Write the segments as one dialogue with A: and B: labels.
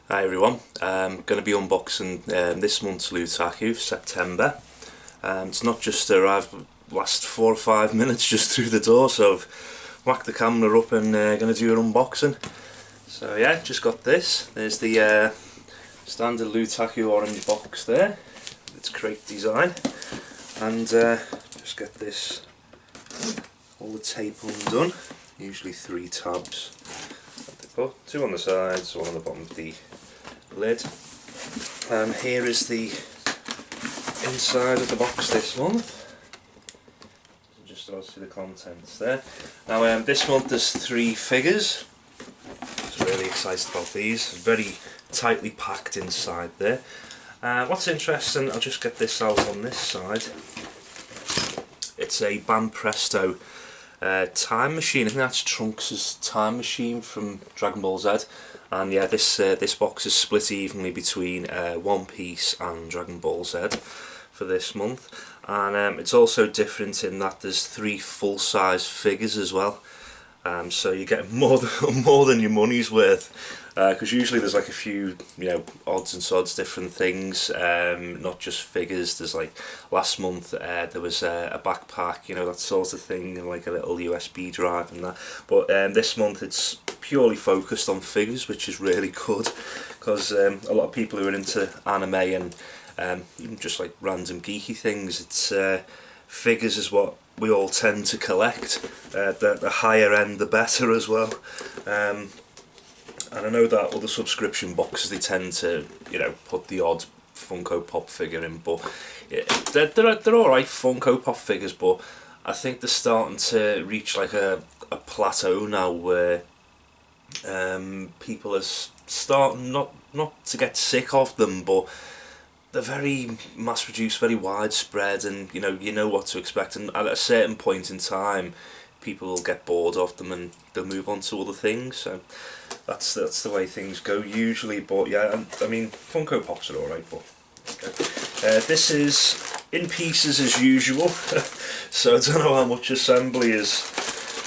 A: Hi everyone, I'm going to be unboxing this month's Lootaku for September. It's not just arrived last 4 or 5 minutes just through the door, so I've whacked the camera up and going to do an unboxing. So yeah, just got this. There's the standard Lootaku orange box there. It's crate design, and just get this, all the tape undone, usually 3 tabs. Two on the sides, one on the bottom of the lid. And here is the inside of the box this month. Just so I'll see the contents there. Now this month there's 3 figures. I'm really excited about these. Very tightly packed inside there. What's interesting, I'll just get this out on this side. It's a Bam Presto time machine. I think that's Trunks' time machine from Dragon Ball Z, and yeah, this box is split evenly between One Piece and Dragon Ball Z for this month, and it's also different in that there's 3 full-size figures as well, so you get more than your money's worth, because usually there's like a few, odds and sods different things, not just figures. There's like last month there was a backpack, that sort of thing, and like a little USB drive and that. But this month it's purely focused on figures, which is really good, because a lot of people who are into anime and even just like random geeky things, it's figures is what we all tend to collect. The higher end the better as well. And I know that other subscription boxes, they tend to, put the odd Funko Pop figure in, but yeah, they're alright Funko Pop figures, but I think they're starting to reach like a plateau now where people are starting not to get sick of them, but they're very mass-produced, very widespread, and you know what to expect, and at a certain point in time people will get bored of them and they'll move on to other things. So that's the way things go usually. But yeah, I mean, Funko Pops are alright, but okay. This is in pieces as usual, so I don't know how much assembly is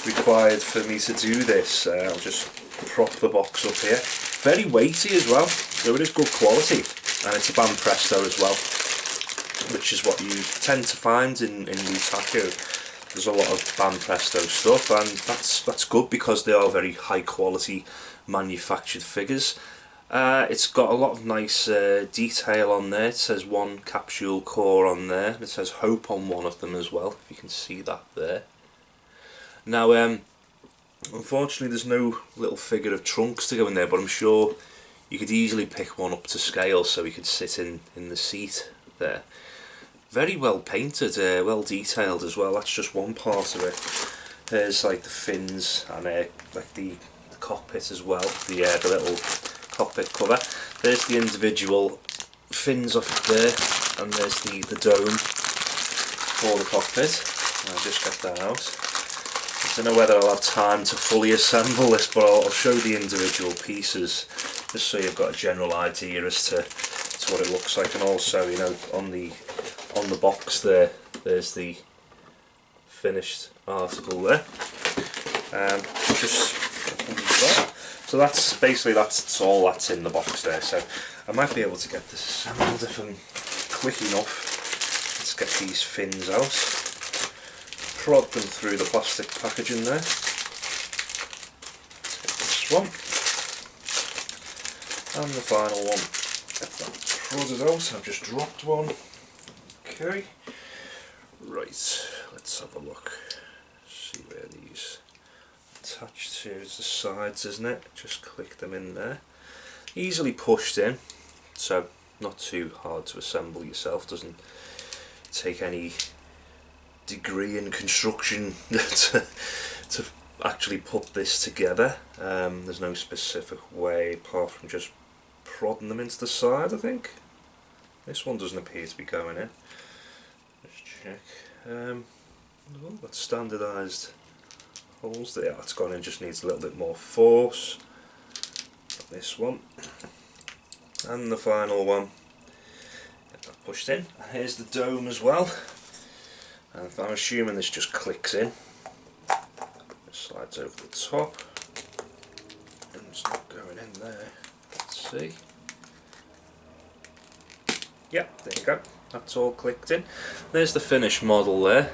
A: required for me to do this. I'll just prop the box up here. Very weighty as well, so it is good quality, and it's a Bam Presto as well, which is what you tend to find in Lootaku. There's a lot of Bam Presto stuff, and that's good because they are very high quality manufactured figures. It's got a lot of nice detail on there. It says 1 capsule core on there. It says Hope on one of them as well, if you can see that there. Now unfortunately there's no little figure of Trunks to go in there, but I'm sure you could easily pick one up to scale so he could sit in the seat there. Very well painted, well detailed as well. That's just one part of it. There's like the fins and like the cockpit as well, the little cockpit cover. There's the individual fins off there, and there's the dome for the cockpit. I'll just get that out. I don't know whether I'll have time to fully assemble this, but I'll show the individual pieces just so you've got a general idea as to what it looks like. And also, on the box there's the finished article there. So that's basically all that's in the box there. So I might be able to get this assembled if I'm quick enough. Let's get these fins out, prod them through the plastic packaging there. Let's get this one and the final one. Get that prodded out. I've just dropped one. Okay, right, let's have a look, see where these attach to. It's the sides, isn't it? Just click them in there. Easily pushed in, so not too hard to assemble yourself. Doesn't take any degree in construction to actually put this together. There's no specific way apart from just prodding them into the side, I think. This one doesn't appear to be going in. Just check. That's standardised holes there. That's gone in, just needs a little bit more force. This one. And the final one. Get that pushed in. Here's the dome as well. And I'm assuming this just clicks in. It slides over the top. And it's not going in there. Let's see. Yeah, there you go. That's all clicked in. There's the finished model there.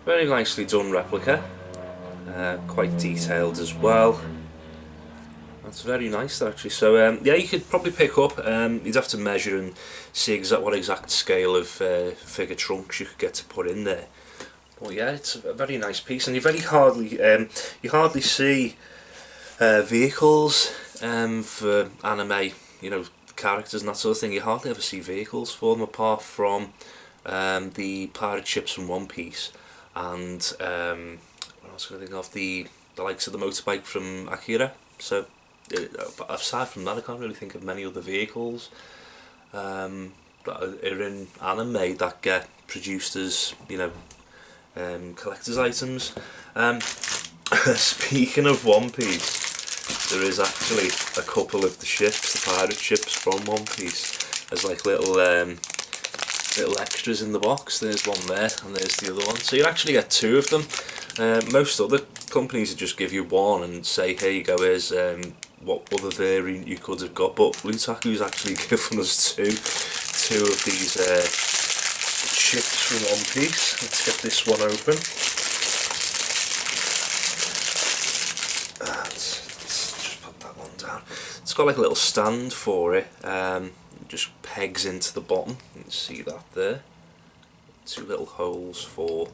A: Very nicely done replica. Quite detailed as well. That's very nice actually. So yeah, you could probably pick up. You'd have to measure and see what exact scale of figure trunks you could get to put in there. But yeah, it's a very nice piece, and you hardly see vehicles for anime, you know, characters and that sort of thing. You hardly ever see vehicles for them apart from the pirate ships from One Piece, and what else can I think of, the likes of the motorbike from Akira. So aside from that, I can't really think of many other vehicles that are in anime that get produced as, you know, collector's items. Speaking of One Piece, there is actually a couple of the ships, the pirate ships from One Piece, as like little extras in the box. There's one there, and there's the other one. So you actually get two of them. Most other companies would just give you one and say, here you go, here's what other variant you could have got. But Lootaku's actually given us two of these ships from One Piece. Let's get this one open. Let's just put that one down. It's got like a little stand for it. Just pegs into the bottom. You can see that there. Two little holes for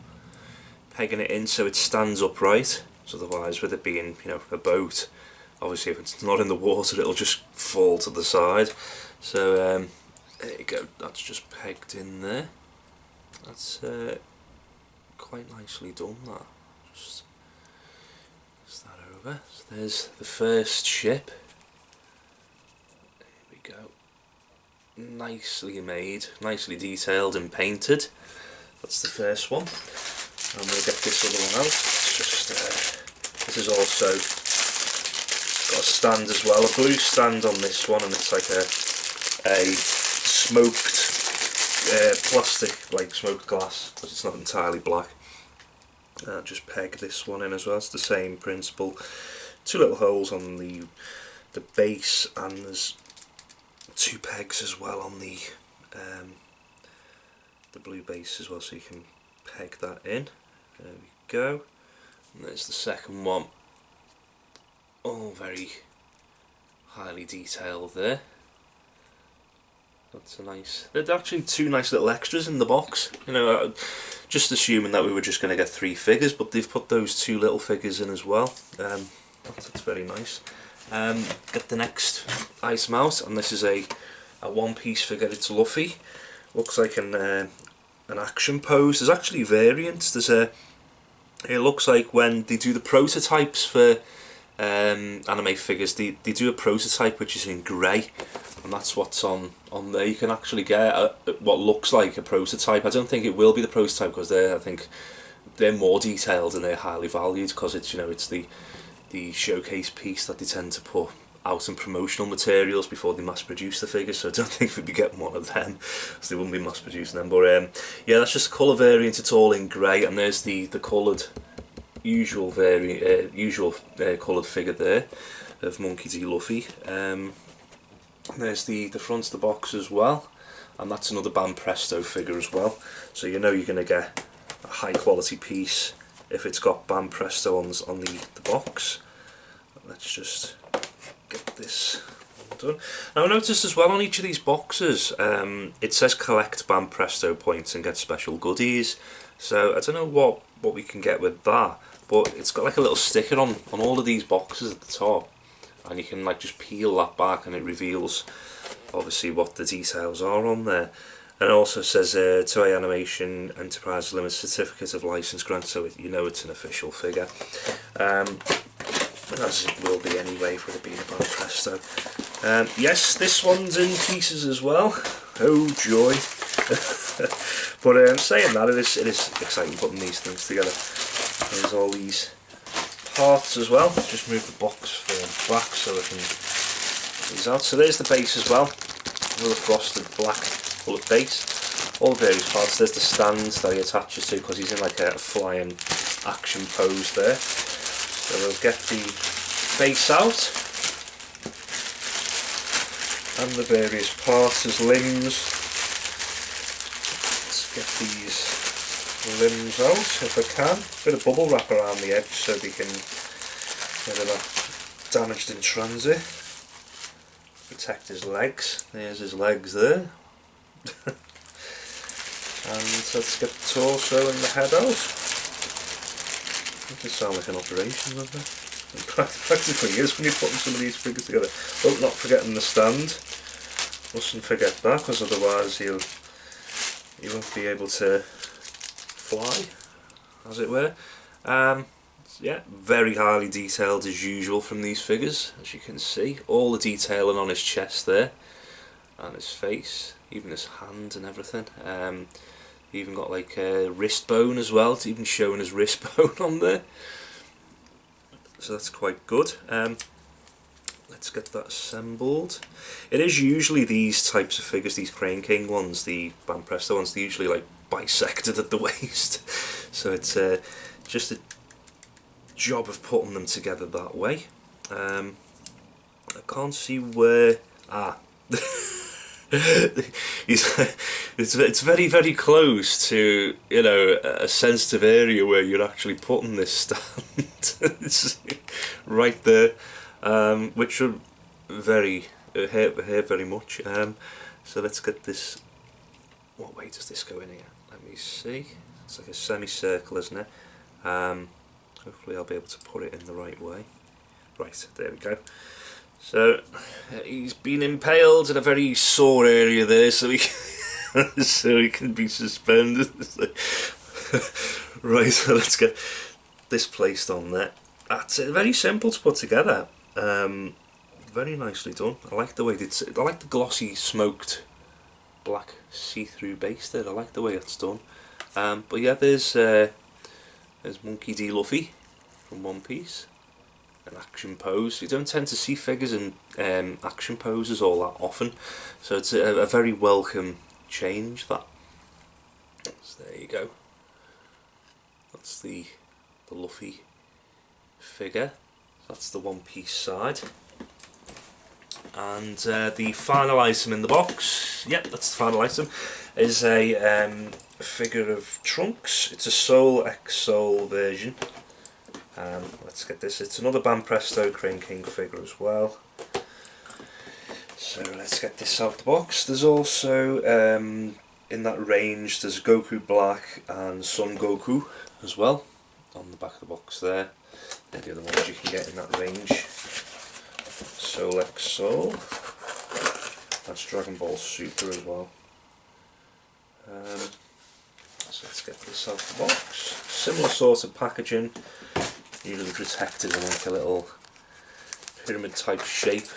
A: pegging it in so it stands upright. So otherwise, with it being, you know, a boat, obviously if it's not in the water, it'll just fall to the side. So there you go. That's just pegged in there. That's quite nicely done. That just that over. So there's the first ship. There we go. Nicely made, nicely detailed and painted. That's the first one, and we'll get this other one out. It's just this is also got a stand as well, a blue stand on this one, and it's like a smoked plastic, like smoked glass, but it's not entirely black. Just peg this one in as well. It's the same principle. Two little holes on the base, and there's two pegs as well on the blue base as well, so you can peg that in. There we go. And there's the second one. All very highly detailed there. That's a nice. There's actually two nice little extras in the box. You know, just assuming that we were just going to get three figures, but they've put those two little figures in as well. That's very nice. Get the next item out, and this is a One Piece figure. It's Luffy. Looks like an action pose. There's actually variants. It looks like when they do the prototypes for anime figures, they do a prototype which is in grey, and that's what's on there. You can actually get what looks like a prototype. I don't think it will be the prototype, because I think they're more detailed and they're highly valued, because it's, you know, it's the showcase piece that they tend to put out in promotional materials before they mass produce the figures. So I don't think we'd be getting one of them, so they wouldn't be mass producing them. But yeah, that's just a colour variant. It's all in grey, and there's the coloured usual coloured figure there of Monkey D. Luffy. There's the front of the box as well, and that's another Bam Presto figure as well. So you know you're going to get a high quality piece if it's got Bam Presto on the box. Let's just get this done. Now I noticed as well on each of these boxes it says collect Bam Presto points and get special goodies. So I don't know what we can get with that, but it's got like a little sticker on all of these boxes at the top, and you can like just peel that back and it reveals obviously what the details are on there. And it also says Toei Animation Enterprise Limited Certificate of License Grant, so you know it's an official figure. As it will be anyway, with it being about Presto. Yes, this one's in pieces as well. Oh joy! But saying that, it is exciting putting these things together. There's all these parts as well. Just move the box form back so I can get these out. So there's the base as well. Another frosted black bullet base. All various parts. There's the stand that he attaches to, because he's in like a flying action pose there. So we'll get the base out, and the various parts as limbs, get these limbs out if I can. Bit of bubble wrap around the edge so they can get it damaged in transit. Protect his legs. There's his legs there. And let's get the torso and the head out. It does sound like an operation, doesn't it? It practically is when you're putting some of these figures together. Oh, not forgetting the stand. Mustn't forget that, because otherwise you won't be able to fly, as it were. Yeah, very highly detailed as usual from these figures, as you can see. All the detailing on his chest there, and his face, even his hand and everything. Even got like a wrist bone as well, it's even showing his wrist bone on there. So that's quite good. Let's get that assembled. It is usually these types of figures, these Crane King ones, the Van Presto ones, they're usually like bisected at the waist. So it's just a job of putting them together that way. I can't see where... it's very, very close to, you know, a sensitive area where you're actually putting this stand. It's right there, which would hurt very much. So let's get this. What way does this go in here? Let me see. It's like a semicircle, isn't it? Hopefully I'll be able to put it in the right way. Right, there we go. So he's been impaled in a very sore area there, so he so he can be suspended. Right, so let's get this placed on there. That's it. Very simple to put together. Very nicely done. I like the way I like the glossy smoked black see-through base there. I like the way it's done. But yeah, there's Monkey D. Luffy from One Piece. An action pose. You don't tend to see figures in action poses all that often, so it's a very welcome change. That. So there you go. That's the Luffy figure. That's the One Piece side. And the final item in the box, yep, that's the final item, is a figure of Trunks. It's a Soul X Soul version. Let's get this. It's another Van Presto Crane King figure as well. So let's get this out the box. There's also in that range, there's Goku Black and Son Goku as well on the back of the box there. They're the other ones you can get in that range. Soul X Soul. That's Dragon Ball Super as well. So let's get this out the box. Similar sort of packaging. Usually protected in like a little pyramid type shape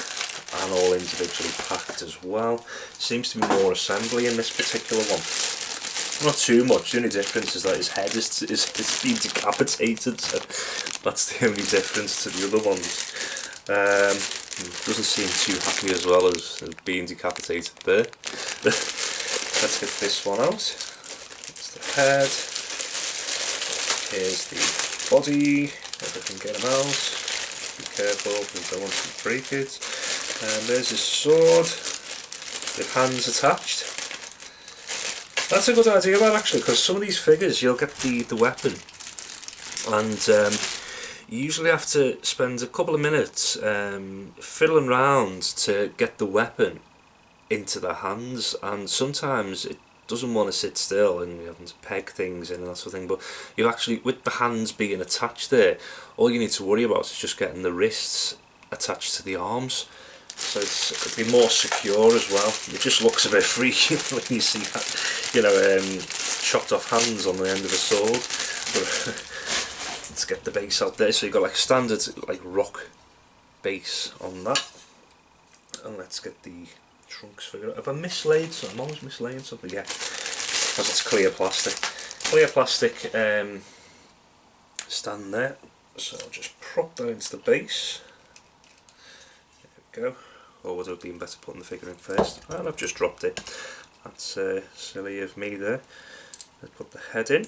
A: and all individually packed as well. Seems to be more assembly in this particular one. Not too much, the only difference is that his head is been decapitated, so that's the only difference to the other ones. Doesn't seem too happy as well as being decapitated there. Let's get this one out. That's the head. Here's the body. If I can get him out, be careful because I don't want to break it. And there's his sword with hands attached. That's a good idea, man, actually, because some of these figures you'll get the weapon, and you usually have to spend a couple of minutes fiddling around to get the weapon into their hands, and sometimes it doesn't want to sit still and you're having to peg things in and that sort of thing, but you actually, with the hands being attached there, all you need to worry about is just getting the wrists attached to the arms, so it'll be more secure as well. It just looks a bit freaky when you see that, you know, chopped off hands on the end of a sword. But let's get the base out there. So you've got like standard like rock base on that, and let's get the Trunks figure. Have I mislaid something? I'm always mislaying something, yeah, because it's clear plastic. Clear plastic stand there, so I'll just prop that into the base. There we go. Or would it have been better putting the figure in first? And I've just dropped it. That's silly of me there. Let's put the head in.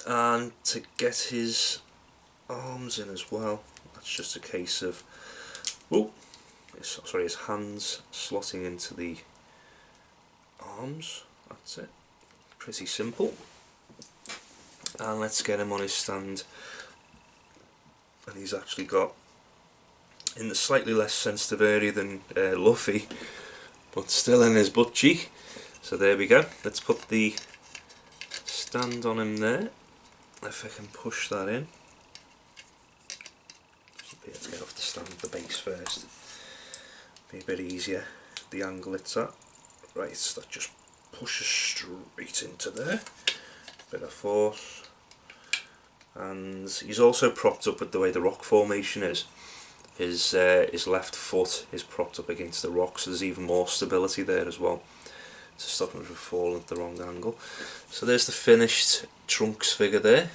A: And to get his arms in as well, that's just a case of, his hands slotting into the arms. That's it. Pretty simple. And let's get him on his stand. And he's actually got, in the slightly less sensitive area than Luffy, but still in his butt cheek. So there we go. Let's put the stand on him there. If I can push that in. Let's get off the stand, the base first. Be a bit easier. The angle it's at. Right, so that just pushes straight into there. Bit of force. And he's also propped up with the way the rock formation is. His left foot is propped up against the rock, so there's even more stability there as well to stop him from falling at the wrong angle. So there's the finished Trunks figure there.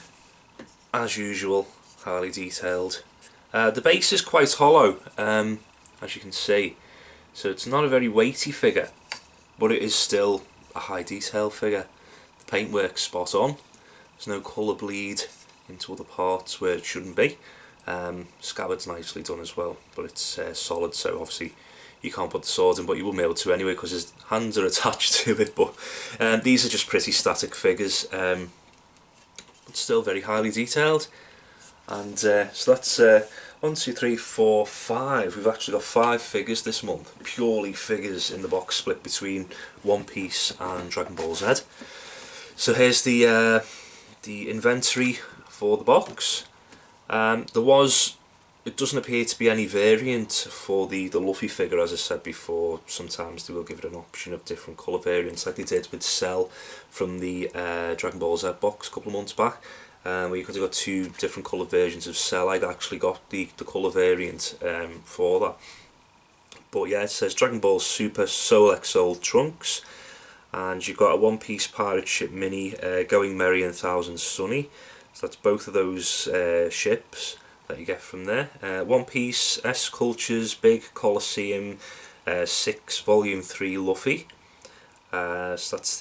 A: As usual, highly detailed. The base is quite hollow, as you can see, so it's not a very weighty figure, but it is still a high detail figure. The paintwork's spot on. There's no colour bleed into other parts where it shouldn't be. Scabbard's nicely done as well, but it's solid, so obviously you can't put the sword in, but you wouldn't be able to anyway because his hands are attached to it. But these are just pretty static figures, but still very highly detailed. And so that's 1, 2, 3, 4, 5. We've actually got 5 figures this month, purely figures in the box, split between One Piece and Dragon Ball Z. So here's the inventory for the box. It doesn't appear to be any variant for the Luffy figure, as I said before. Sometimes they will give it an option of different colour variants, like they did with Cell from the Dragon Ball Z box a couple of months back, where you could have got 2 different colour versions of Cell. I'd actually got the colour variant for that. But yeah, it says Dragon Ball Super Soul XL Trunks, and you've got a One Piece Pirate Ship Mini, Going Merry and Thousand Sunny. So that's both of those ships that you get from there. One Piece S Cultures Big Colosseum 6 Volume 3 Luffy. So that's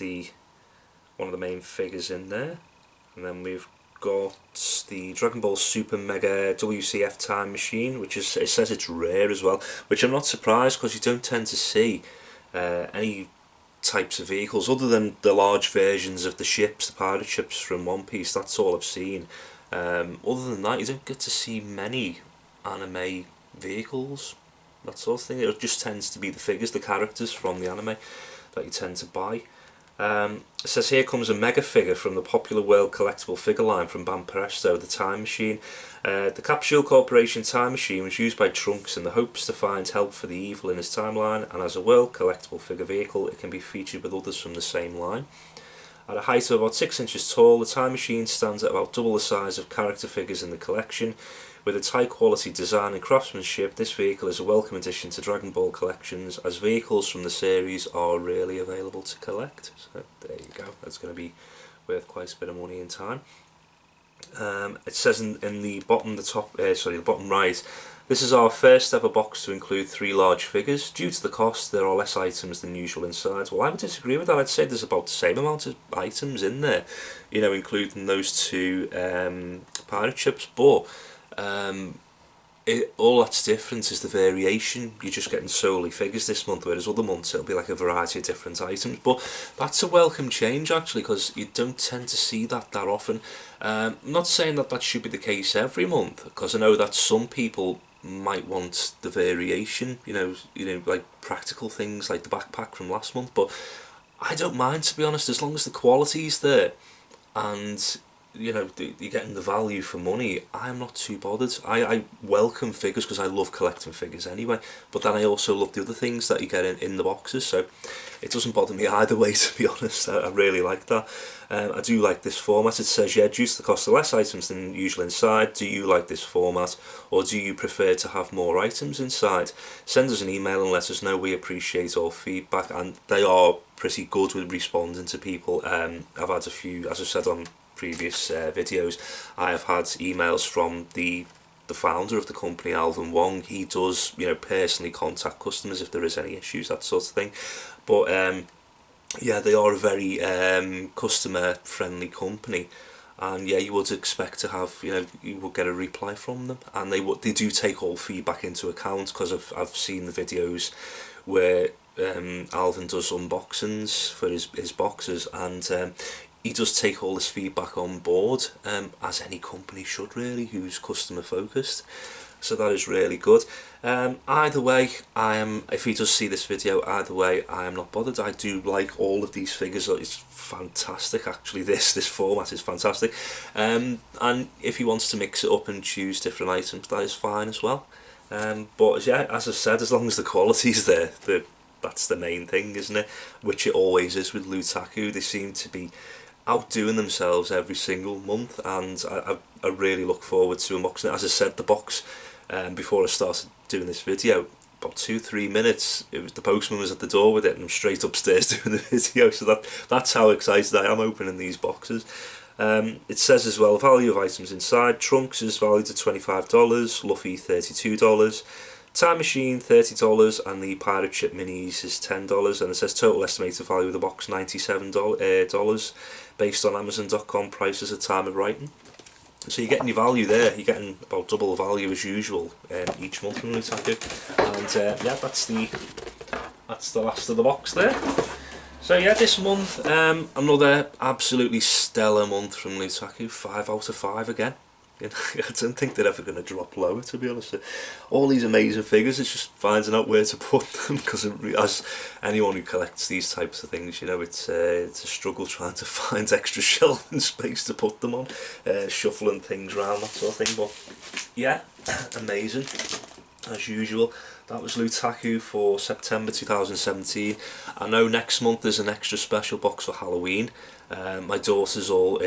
A: one of the main figures in there. And then we've got the Dragon Ball Super Mega WCF Time Machine, which is, it says it's rare as well, which I'm not surprised because you don't tend to see any types of vehicles other than the large versions of the ships, the pirate ships from One Piece. That's all I've seen. Other than that, you don't get to see many anime vehicles, that sort of thing. It just tends to be the figures, the characters from the anime that you tend to buy. It says here comes a mega figure from the popular world collectible figure line from Ban Presto, the Time Machine. The Capsule Corporation Time Machine was used by Trunks in the hopes to find help for the evil in his timeline, and as a world collectible figure vehicle it can be featured with others from the same line. At a height of about 6 inches tall, the Time Machine stands at about double the size of character figures in the collection. With its high quality design and craftsmanship, this vehicle is a welcome addition to Dragon Ball collections, as vehicles from the series are rarely available to collect. So there you go, that's going to be worth quite a bit of money in time. It says in the bottom, the bottom right, this is our first ever box to include 3 large figures. Due to the cost, there are less items than usual inside. Well, I would disagree with that. I'd say there's about the same amount of items in there, you know, including those 2 pirate ships, but all that's different is the variation. You're just getting solely figures this month, whereas other months it'll be like a variety of different items. But that's a welcome change actually, because you don't tend to see that often. I'm not saying that should be the case every month, because I know that some people might want the variation, you know, like practical things like the backpack from last month. But I don't mind, to be honest, as long as the quality's there and you know you're getting the value for money. I'm not too bothered. I welcome figures because I love collecting figures anyway, but then I also love the other things that you get in the boxes, so it doesn't bother me either way, to be honest. I really like that. I do like this format. It says, yeah, due to the cost of less items than usual inside, do you like this format, or do you prefer to have more items inside? Send us an email and let us know. We appreciate all feedback, and they are pretty good with responding to people. I've had a few, as I said on previous videos, I have had emails from the founder of the company, Alvin Wong. He does, you know, personally contact customers if there is any issues, that sort of thing. But yeah, they are a very customer friendly company, and yeah, you would expect to have, you know, you will get a reply from them, and they do take all feedback into account, because I've seen the videos where Alvin does unboxings for his boxes, and he does take all this feedback on board, as any company should really, who's customer focused. So that is really good. Either way, if he does see this video, either way, I am not bothered. I do like all of these figures. It's fantastic, actually. This format is fantastic. And if he wants to mix it up and choose different items, that is fine as well. But yeah, as I said, as long as the quality's there, that's the main thing, isn't it? Which it always is with Lootaku. They seem to be outdoing themselves every single month, and I really look forward to unboxing it. As I said, the box, before I started doing this video, about 2-3 minutes, the postman was at the door with it, and I'm straight upstairs doing the video. So that's how excited I am opening these boxes. It says as well, value of items inside: Trunks is valued at $25, Luffy $32, Time Machine $30, and the Pirate Ship Minis is $10. And it says total estimated value of the box $97, based on Amazon.com prices at time of writing. So you're getting your value there. You're getting about double the value as usual each month from Lootaku. And yeah, that's the last of the box there. So yeah, this month, another absolutely stellar month from Lootaku. 5 out of 5 again. You know, I don't think they're ever going to drop lower, to be honest. All these amazing figures, it's just finding out where to put them, because as anyone who collects these types of things, you know, it's a struggle trying to find extra shelving space to put them on, shuffling things around, that sort of thing. But yeah, amazing as usual. That was Lootaku for September 2017. I know next month there's an extra special box for Halloween. My daughter's all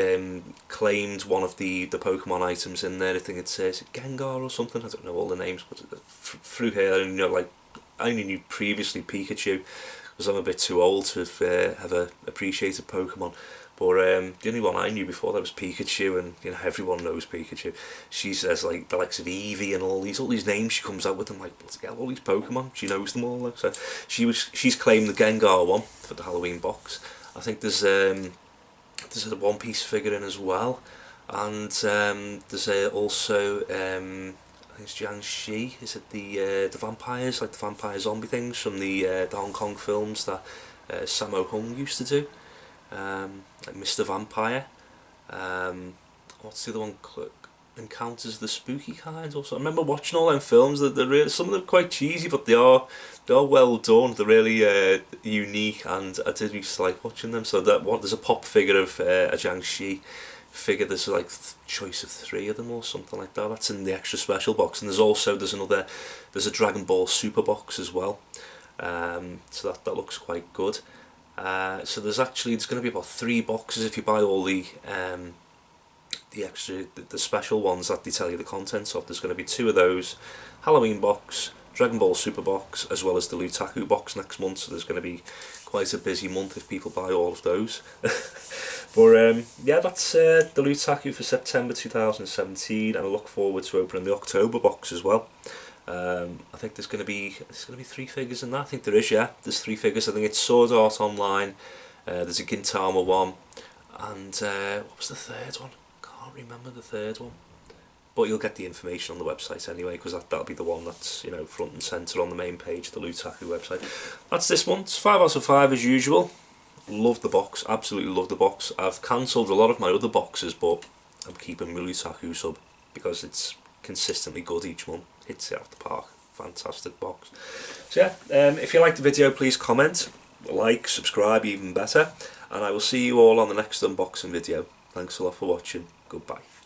A: claimed one of the Pokemon items in there. I think it says Gengar or something. I don't know all the names, but through here, you know, like, I only knew previously Pikachu, because I'm a bit too old to have ever appreciated Pokemon. But the only one I knew before that was Pikachu, and you know, everyone knows Pikachu. She says like the likes of Eevee and all these names she comes out with. I'm like, yeah, all these Pokemon, she knows them all. So she's claimed the Gengar one for the Halloween box. I think there's a One Piece figure in as well, and there's also I think it's Jiangxi. Is it the vampires, like the vampire zombie things from the Hong Kong films that Sammo Hung used to do? Like Mr. Vampire. What's the other one? Encounters of the Spooky Kind. Also, I remember watching all them films. That they're really, some of them are quite cheesy, but they are well done. They're really unique, and I did used to like watching them. So there's a pop figure of a Jiangxi figure. There's like choice of 3 of them or something like that. That's in the extra special box. And there's a Dragon Ball Super box as well. So that looks quite good. So there's going to be about 3 boxes if you buy all the extra, the special ones that they tell you the contents of. There's going to be 2 of those, Halloween box, Dragon Ball Super box, as well as the Lootaku box next month. So there's going to be quite a busy month if people buy all of those. But yeah, that's the Lootaku for September 2017, and I look forward to opening the October box as well. I think there's going to be 3 figures in that. I think there is, yeah. There's 3 figures. I think it's Sword Art Online. There's a Gintama one, and what was the third one? Can't remember the third one. But you'll get the information on the website anyway, because that'll be the one that's, you know, front and centre on the main page of the Lootaku website. That's this month's 5 out of 5 as usual. Love the box. Absolutely love the box. I've cancelled a lot of my other boxes, but I'm keeping my Lootaku sub because it's consistently good each month. Hits it out the park. Fantastic box. So yeah, if you liked the video, please comment, like, subscribe, even better, and I will see you all on the next unboxing video. Thanks a lot for watching. Goodbye.